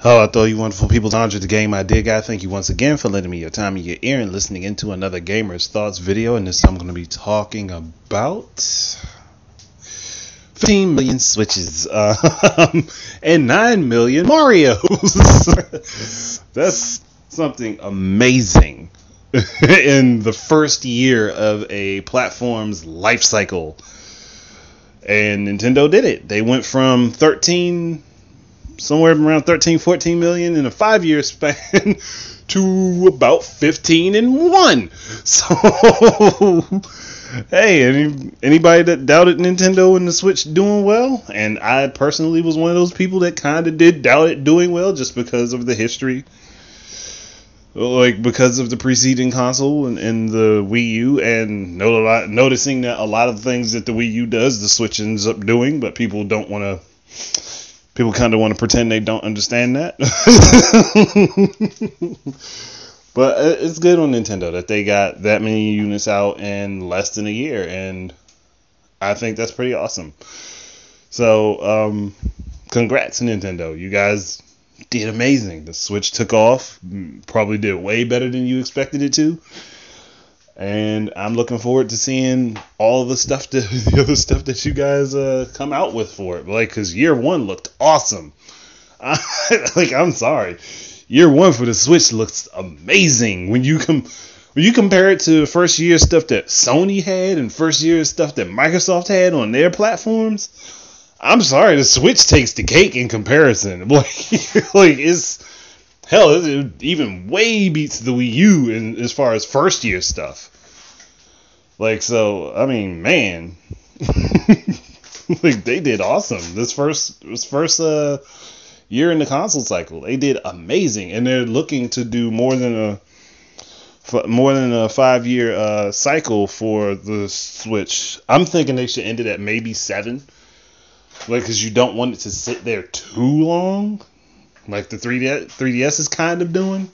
Oh, I thought you wonderful people to the game I did, guy. Thank you once again for letting me your time and your ear and listening into another Gamer's Thoughts video. And this I'm going to be talking about 15 million Switches and 9 million Marios. That's something amazing in the first year of a platform's life cycle. And Nintendo did it. They went from somewhere around 13-14 million in a 5-year span to about 15 in one. So hey, anybody that doubted Nintendo and the Switch doing well, and I personally was one of those people that kind of did doubt it doing well just because of the history, like because of the preceding console and the Wii U, and noticing that a lot of things that the Wii U does, the Switch ends up doing, but people kind of want to pretend they don't understand that. But it's good on Nintendo that they got that many units out in less than a year, and I think that's pretty awesome. So, congrats Nintendo. You guys did amazing. The Switch took off, probably did way better than you expected it to. And I'm looking forward to seeing all of the other stuff that you guys come out with for it. Like, because year one looked awesome. I'm sorry, year one for the Switch looks amazing. When you compare it to first year stuff that Sony had and first year stuff that Microsoft had on their platforms, I'm sorry, the Switch takes the cake in comparison. It's hell, it even way beats the Wii U as far as first year stuff. So I mean, man, they did awesome. This first year in the console cycle, they did amazing, and they're looking to do more than a 5-year cycle for the Switch. I'm thinking they should end it at maybe 7, because you don't want it to sit there too long. Like the 3DS is kind of doing.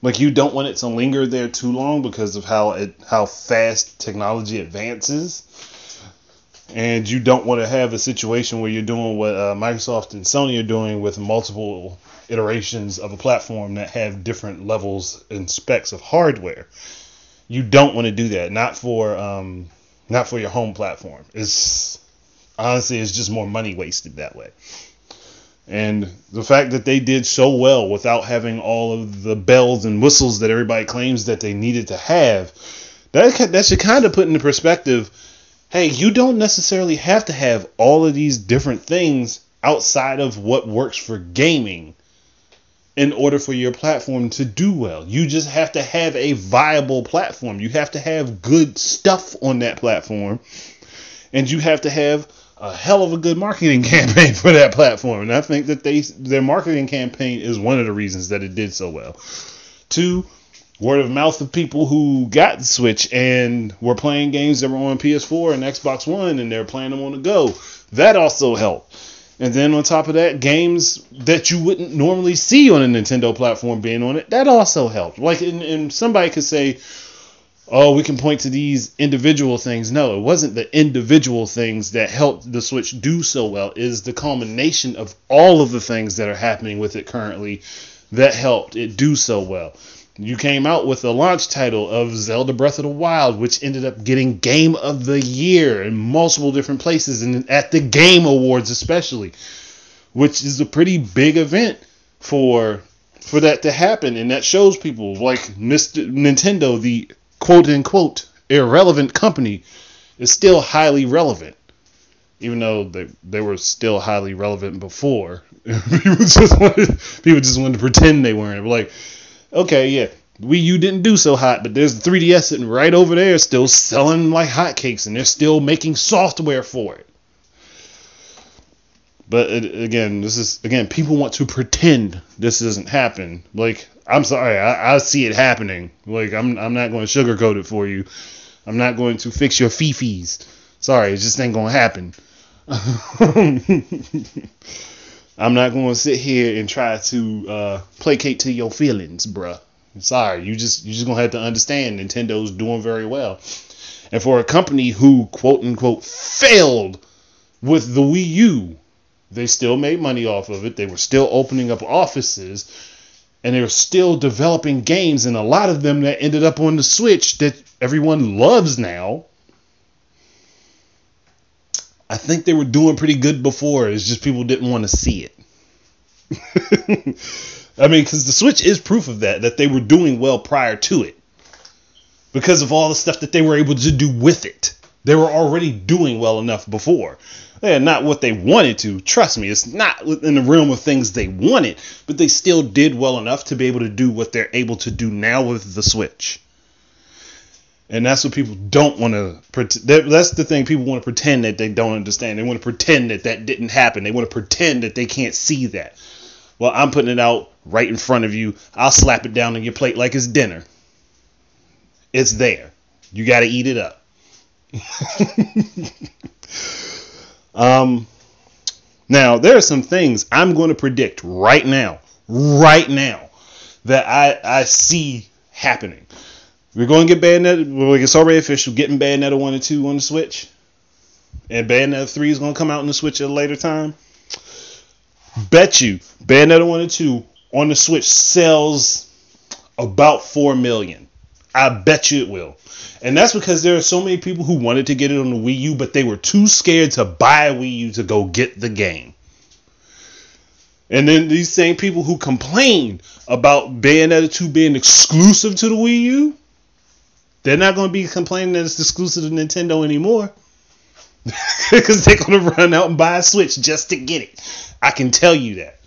You don't want it to linger there too long because of how fast technology advances. And you don't want to have a situation where you're doing what Microsoft and Sony are doing with multiple iterations of a platform that have different levels and specs of hardware. You don't want to do that. Not for your home platform. It's just more money wasted that way. And the fact that they did so well without having all of the bells and whistles that everybody claims that they needed to have, that should kind of put into perspective, hey, you don't necessarily have to have all of these different things outside of what works for gaming in order for your platform to do well. You just have to have a viable platform. You have to have good stuff on that platform, and you have to have a hell of a good marketing campaign for that platform. And I think that their marketing campaign is one of the reasons that it did so well. 2, word of mouth of people who got the Switch and were playing games that were on PS4 and Xbox One, and they're playing them on the go. That also helped. And then on top of that, games that you wouldn't normally see on a Nintendo platform being on it, that also helped. And somebody could say, oh, we can point to these individual things. No, it wasn't the individual things that helped the Switch do so well. It is the culmination of all of the things that are happening with it currently that helped it do so well. You came out with a launch title of Zelda Breath of the Wild, which ended up getting Game of the Year in multiple different places, and at the Game Awards especially, which is a pretty big event for that to happen. And that shows people like Mr. Nintendo, the quote-unquote irrelevant company, is still highly relevant, even though they were still highly relevant before. People just wanted to pretend they weren't. Like, okay, yeah, Wii U didn't do so hot, but there's the 3DS sitting right over there still selling like hotcakes, and they're still making software for it. But people want to pretend this doesn't happen. I'm sorry, I see it happening. I'm not going to sugarcoat it for you. I'm not going to fix your fifis. Sorry, it just ain't going to happen. I'm not going to sit here and try to placate to your feelings, bruh. Sorry, you just going to have to understand Nintendo's doing very well. And for a company who, quote unquote, failed with the Wii U, They still made money off of it. They were still opening up offices, and they were still developing games, and a lot of them that ended up on the Switch that everyone loves now. I think they were doing pretty good before. It's just people didn't want to see it. I mean, because the Switch is proof of that they were doing well prior to it. Because of all the stuff that they were able to do with it. They were already doing well enough before. They're not what they wanted to. Trust me, it's not within the realm of things they wanted. But they still did well enough to be able to do what they're able to do now with the Switch. And that's what people don't want to. That's the thing. People want to pretend that they don't understand. They want to pretend that that didn't happen. They want to pretend that they can't see that. Well, I'm putting it out right in front of you. I'll slap it down on your plate like it's dinner. It's there. You got to eat it up. Now, there are some things I'm going to predict right now, that I see happening. We're going to get Bayonetta. Well, it's already official. Getting Bayonetta 1 and 2 on the Switch. And Bayonetta 3 is going to come out on the Switch at a later time. Bet you Bayonetta 1 and 2 on the Switch sells about 4 million. I bet you it will. And that's because there are so many people who wanted to get it on the Wii U, but they were too scared to buy a Wii U to go get the game. And then these same people who complained about Bayonetta 2 being exclusive to the Wii U, they're not going to be complaining that it's exclusive to Nintendo anymore. Because they're going to run out and buy a Switch just to get it. I can tell you that.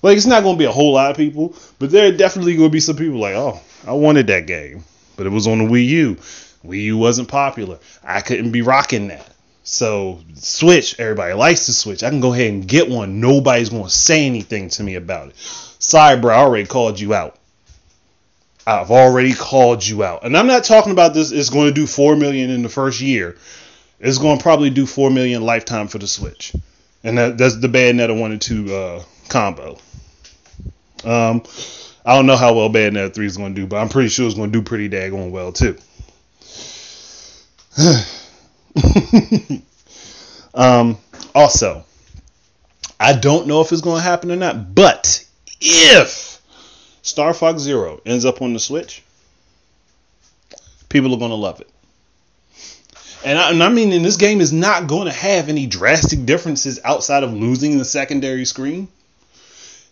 Like, it's not going to be a whole lot of people, but there are definitely going to be some people like, oh, I wanted that game, but it was on the Wii U. Wii U wasn't popular. I couldn't be rocking that. So, Switch, everybody likes the Switch. I can go ahead and get one. Nobody's going to say anything to me about it. Sorry, bro, I already called you out. I've already called you out. And I'm not talking about this. It's going to do 4 million in the first year. It's going to probably do 4 million lifetime for the Switch. And that's the Bayonetta 1 and 2 combo. I don't know how well Bayonetta 3 is going to do, but I'm pretty sure it's going to do pretty daggone well too. Also, I don't know if it's going to happen or not, but if Star Fox Zero ends up on the Switch, people are going to love it. And I mean, and this game is not going to have any drastic differences outside of losing the secondary screen.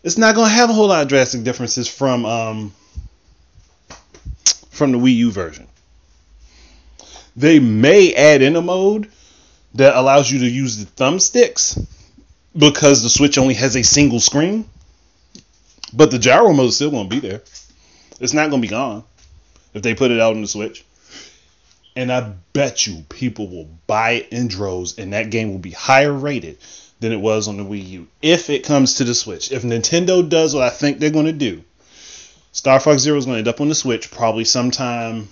It's not going to have a whole lot of drastic differences from the Wii U version. They may add in a mode that allows you to use the thumbsticks because the Switch only has a single screen. But the gyro mode is still going to be there. It's not going to be gone if they put it out on the Switch. And I bet you people will buy it in droves, and that game will be higher rated than it was on the Wii U if it comes to the Switch. If Nintendo does what I think they're going to do, Star Fox Zero is going to end up on the Switch probably sometime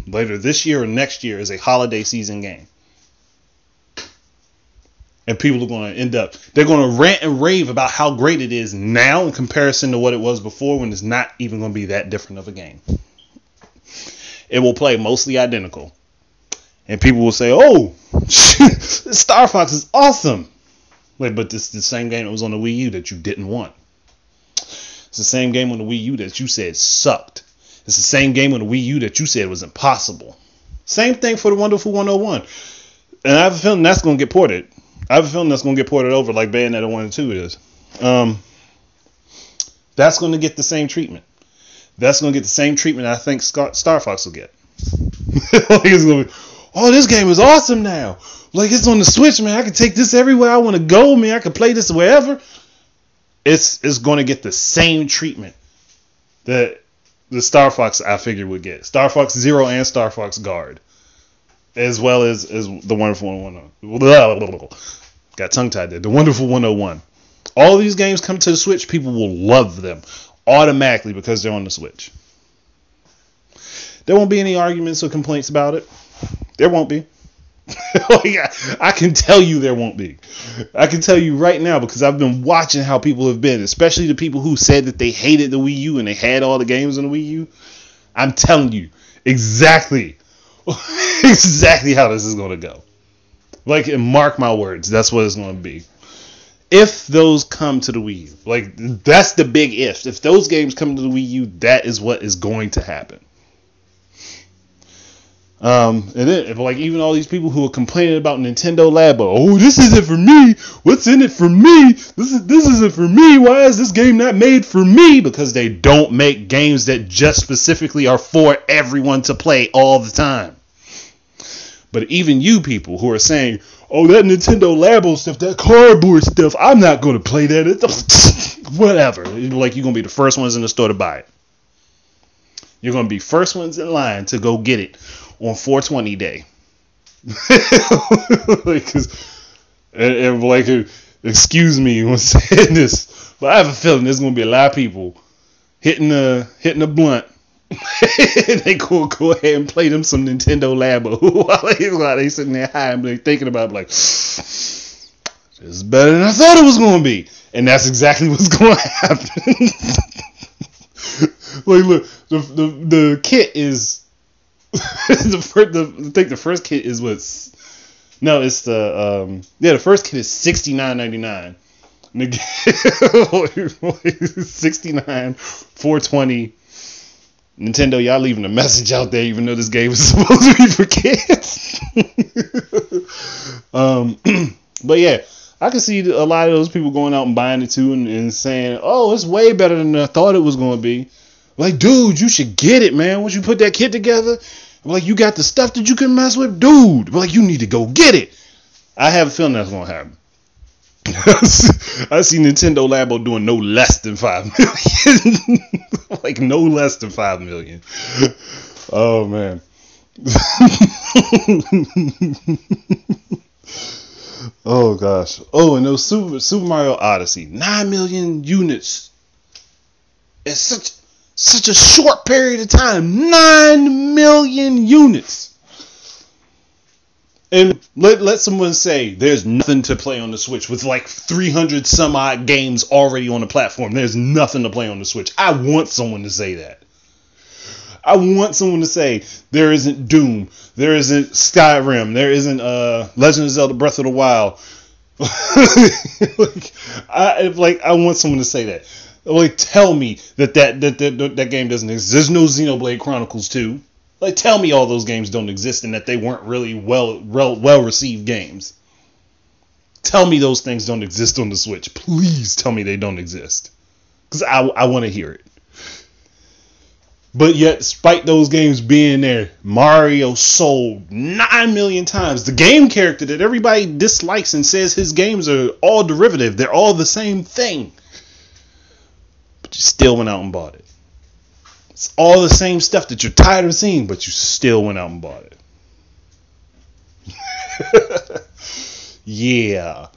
later this year or next year as a holiday season game. And people are going to end up, they're going to rant and rave about how great it is now in comparison to what it was before, when it's not even going to be that different of a game. It will play mostly identical. And people will say, oh, Star Fox is awesome. Wait, but this is the same game that was on the Wii U that you didn't want. It's the same game on the Wii U that you said sucked. It's the same game on the Wii U that you said was impossible. Same thing for the Wonderful 101. And I have a feeling that's going to get ported. I have a feeling that's going to get ported over like Bayonetta 1 and 2 is. That's going to get the same treatment. That's going to get the same treatment I think Star Fox will get. Like it's going to be, oh, this game is awesome now. Like, it's on the Switch, man. I can take this everywhere I want to go, man. I can play this wherever. It's going to get the same treatment that the Star Fox I figured would get. Star Fox Zero and Star Fox Guard. As well as the Wonderful 101. Got tongue-tied there. The Wonderful 101. All these games come to the Switch, people will love them automatically because they're on the Switch. There won't be any arguments or complaints about it. There won't be. I can tell you there won't be. I can tell you right now because I've been watching how people have been, especially the people who said that they hated the Wii U and they had all the games on the Wii U. I'm telling you exactly how this is going to go. Like, mark my words, that's what it's going to be. if those come to the Wii U, like that's the big if. If those games come to the Wii U, that is what is going to happen. And then, like, even all these people who are complaining about Nintendo Labo, oh, this isn't for me. What's in it for me? This isn't for me. Why is this game not made for me? Because they don't make games that just specifically are for everyone to play all the time. But even you people who are saying, oh, that Nintendo Labo stuff, that cardboard stuff, I'm not going to play that. Whatever. Like, you're going to be the first ones in the store to buy it. You're going to be first ones in line to go get it on 420 day. Excuse me when saying this, but I have a feeling there's going to be a lot of people hitting a blunt. They go ahead and play them some Nintendo Labo while they sitting there high and they thinking about like, this is better than I thought it was going to be, and that's exactly what's going to happen. Like, look, the kit is I think the first kit is the first kit is $69.99. 69 420. Nintendo, y'all leaving a message out there, even though this game is supposed to be for kids. But yeah, I can see a lot of those people going out and buying it too, and saying, "Oh, it's way better than I thought it was going to be." Like, dude, you should get it, man. Once you put that kit together, like, you got the stuff that you can mess with, dude. Like, you need to go get it. I have a feeling that's going to happen. I see Nintendo Labo doing no less than 5 million. Like, no less than 5 million. Oh, man. Oh, gosh. Oh, and those Super Mario Odyssey. 9 million units. It's such a short period of time. 9 million units. And let someone say there's nothing to play on the Switch with like 300 some odd games already on the platform. There's nothing to play on the Switch. I want someone to say that. I want someone to say there isn't Doom, there isn't Skyrim, there isn't Legend of Zelda Breath of the Wild. I want someone to say that. Like, tell me that game doesn't exist. There's no Xenoblade Chronicles 2. Like, tell me all those games don't exist and that they weren't really well received games. Tell me those things don't exist on the Switch. Please tell me they don't exist. Because I want to hear it. But yet, despite those games being there, Mario sold 9 million times. The game character that everybody dislikes and says his games are all derivative. They're all the same thing. But you still went out and bought it. It's all the same stuff that you're tired of seeing, but you still went out and bought it. Yeah.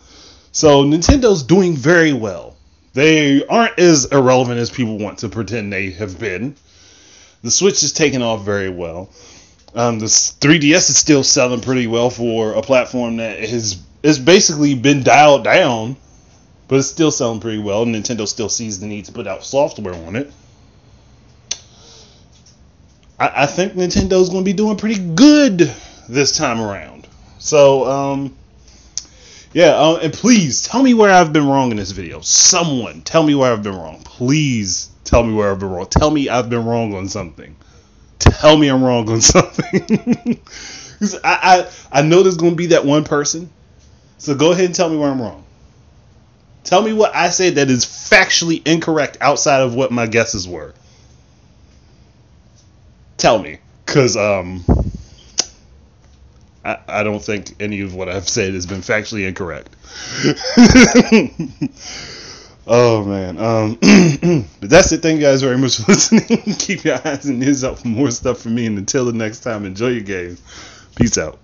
So Nintendo's doing very well. They aren't as irrelevant as people want to pretend they have been. The Switch is taking off very well. The 3DS is still selling pretty well for a platform that has basically been dialed down, but it's still selling pretty well. Nintendo still sees the need to put out software on it. I think Nintendo's going to be doing pretty good this time around. So, and please tell me where I've been wrong in this video. Someone tell me where I've been wrong. Please tell me where I've been wrong. Tell me I've been wrong on something. Tell me I'm wrong on something. I know there's going to be that one person. So go ahead and tell me where I'm wrong. Tell me what I said that is factually incorrect outside of what my guesses were. Tell me, because I don't think any of what I've said has been factually incorrect. Oh, man. But that's it. Thank you guys very much for listening. Keep your eyes and ears out for more stuff from me. And until the next time, enjoy your games. Peace out.